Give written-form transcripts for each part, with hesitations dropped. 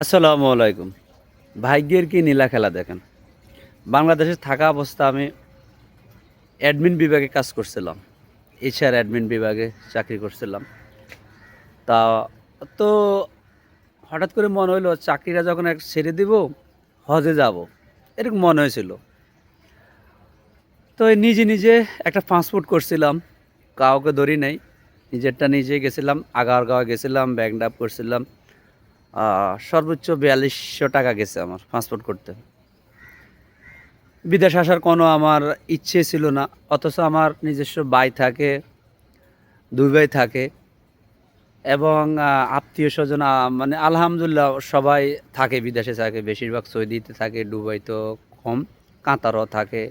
আসসালামু আলাইকুম। ভাগ্যের কি নীলা খেলা দেখেন। বাংলাদেশে থাকা অবস্থা আমি অ্যাডমিন বিভাগে কাজ করছিলাম। এইচআর অ্যাডমিন বিভাগে চাকরি করছিলাম। তা তো হঠাৎ করে মনে হইলো চাকরিটা যখন ছেড়ে দিব, হজে যাব। এরকম মনে হয়েছিল। তো এই নিজে একটা পাসপোর্ট করছিলাম। কাউকে ধরি নাই। নিজেরটা নিজেই গেছিলাম। আগারগাঁও গেছিলাম, ব্যাংক করছিলাম। সর্বোচ্চ ৳৪২০০ গেছে আমার পাসপোর্ট করতে। বিদেশ আসার কোনো আমার ইচ্ছে ছিল না। অথচ আমার নিজস্ব ভাই থাকে, ২ ভাই থাকে এবং আত্মীয়স্বজন মানে আলহামদুলিল্লাহ সবাই থাকে, বিদেশে থাকে। বেশিরভাগ সৌদিতে থাকে, দুবাইতো কম। কাতারও থাকে,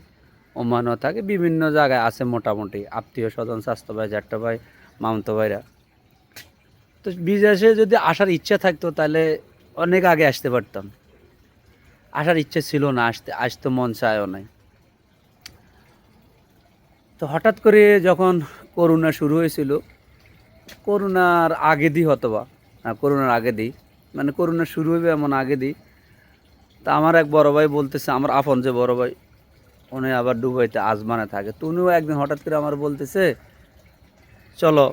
ওমানও থাকে। বিভিন্ন জায়গায় আছে মোটামুটি আত্মীয়স্বজন, স্বাস্থ্য ভাই, জ্যাঠা ভাই, মামাতো ভাইরা। তো বিদেশে যদি আসার ইচ্ছা থাকতো তাহলে অনেক আগে আসতে পারতাম। আসার ইচ্ছে ছিল না, আসতে মন চায়ও নাই। তো হঠাৎ করে যখন করোনা শুরু হয়েছিল, করোনার আগে দিই হয়তোবা, করোনার আগে দিই, মানে করোনা শুরু হবে এমন আগে দিই। তা আমার এক বড় ভাই বলতেছে, আমার আপন যে বড় ভাই, উনি আবার দুবাইতে আজমানে থাকে। তো উনিও একদিন হঠাৎ করে আমার বলতেছে, চলো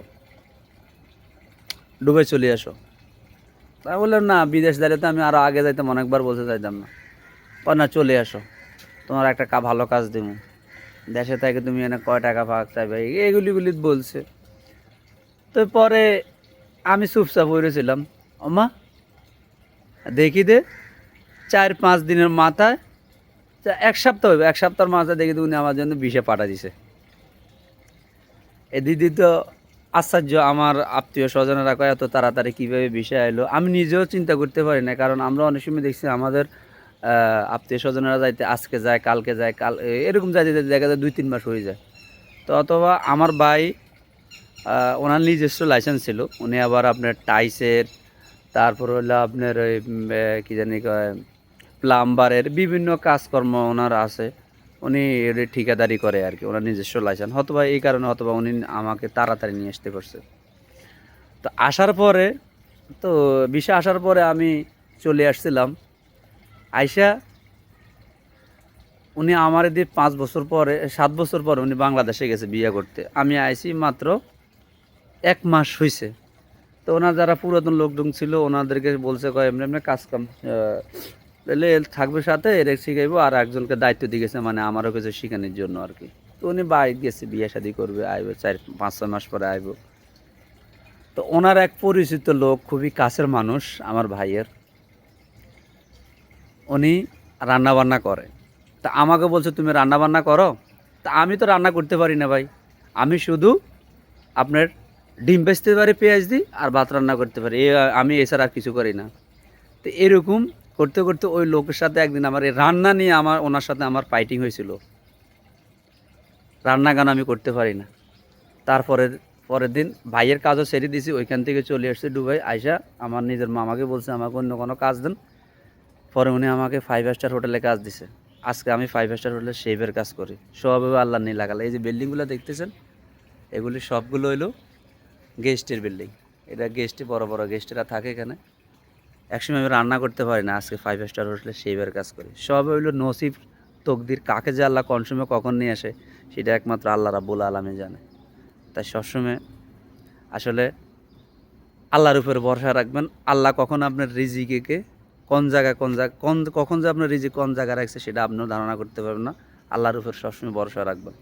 দুবাই চলে আসো। তাই বললাম, না বিদেশ যাইলে তো আমি আরও আগে যাইতাম, অনেকবার বলতে চাইতাম না। না, চলে আসো, তোমার একটা ভালো কাজ দিব, দেশে থেকে তুমি এনে কয় টাকা ভাগ চাইবে, এগুলি বলছে। তো পরে আমি চুপচাপ হয়েছিলাম। ওমা, দেখি দে ৪-৫ দিনের মাথায়, ১ সপ্তাহ হইবে, ১ সপ্তাহের মাথায় দেখি উনি আমার জন্য ভিসা পাঠা দিছে। এ দিদি তো আশ্চর্য, আমার আত্মীয় স্বজনেরা কয় এত তাড়াতাড়ি কীভাবে ভিসা এলো। আমি নিজেও চিন্তা করতে পারি না, কারণ আমরা অনেক সময় দেখছি আমাদের আত্মীয় স্বজনেরা যাইতে আজকে যায়, কালকে যায়, এরকম যাইতে যাইতে দেখা যায় ২-৩ মাস হয়ে যায়। তো অথবা আমার ভাই, ওনার নিজস্ব লাইসেন্স ছিল, উনি আবার আপনার টাইসের, তারপর হলো আপনার ওই কী জানি কয়, প্লাম্বারের বিভিন্ন কাজকর্ম ওনার আছে। উনি ঠিকাদারি করে আর কি, ওনার নিজস্ব লাইসেন্স, হয়তোবা এই কারণে হয়তোবা উনি আমাকে তাড়াতাড়ি নিয়ে আসতে পারছে। তো আসার পরে, তো ভিসা আসার পরে আমি চলে আসছিলাম। আইসা উনি আমার দিয়ে ৫ বছর পরে, ৭ বছর পরে উনি বাংলাদেশে গেছে বিয়ে করতে। আমি আইছি মাত্র ১ মাস হইছে। তো ওনার যারা পুরাতন লোকজন ছিল ওনাদেরকে বলছে, কয় এমনি এমনি কাজ কাম তাহলে থাকবে সাথে, এর শিখাইবো, আর একজনকে দায়িত্ব দিয়ে গেছে, মানে আমারও কিছু শিখানোর জন্য আর কি। তো উনি বাইরে গেছে, বিয়ে শাদি করবে, আইব ৪-৫-৬ মাস পরে আইব। তো ওনার এক পরিচিত লোক, খুবই কাছের মানুষ আমার ভাইয়ের, উনি রান্না বান্না করে। তা আমাকে বলছে, তুমি রান্না বান্না করো। তা আমি তো রান্না করতে পারি না ভাই, আমি শুধু আপনার ডিম বেচতে পারি, পেঁয়াজ দিই, আর ভাত রান্না করতে পারি, আমি এছাড়া আর কিছু করি না। তো এরকম করতে করতে ওই লোকের সাথে একদিন আমার এই রান্না নিয়ে ওনার সাথে আমার ফাইটিং হয়েছিল। রান্না গান আমি করতে পারি না। তারপরের পরের দিন ভাইয়ের কাজও ছেড়ে দিয়েছি, ওইখান থেকে চলে আসছি দুবাই। আইসা আমার নিজের মামাকে বলছে আমাকে অন্য কোনো কাজ দেন। পরে উনি আমাকে 5 স্টার হোটেলে কাজ দিছে। আজকে আমি 5 স্টার হোটেলে শেফের কাজ করি। সবভাবে আল্লাহর নীলা খেলা। এই যে বিল্ডিংগুলো দেখতেছেন, এগুলি সবগুলো হইলো গেস্টের বিল্ডিং। এটা গেস্টে, বড় বড় গেস্টেরা থাকে এখানে। একসময় আমি রান্না করতে পারি না, আজকে 5 স্টার হোটেলে শেফের কাজ করি। সব হইলো নসিব, তকদির, কাকে যে আল্লাহ কোন সময় কখন নিয়ে আসে সেটা একমাত্র আল্লাহ রাব্বুল আলামিন জানে। তাই সবসময় আসলে আল্লাহর উপরে ভরসা রাখবেন। আল্লাহ কখন আপনার রিজিকে কোন জায়গায় কখন যে আপনার রিজিক কোন জায়গায় রাখছে সেটা আপনিও ধারণা করতে পারবেন না। আল্লাহর উপর সবসময় ভরসা রাখবেন।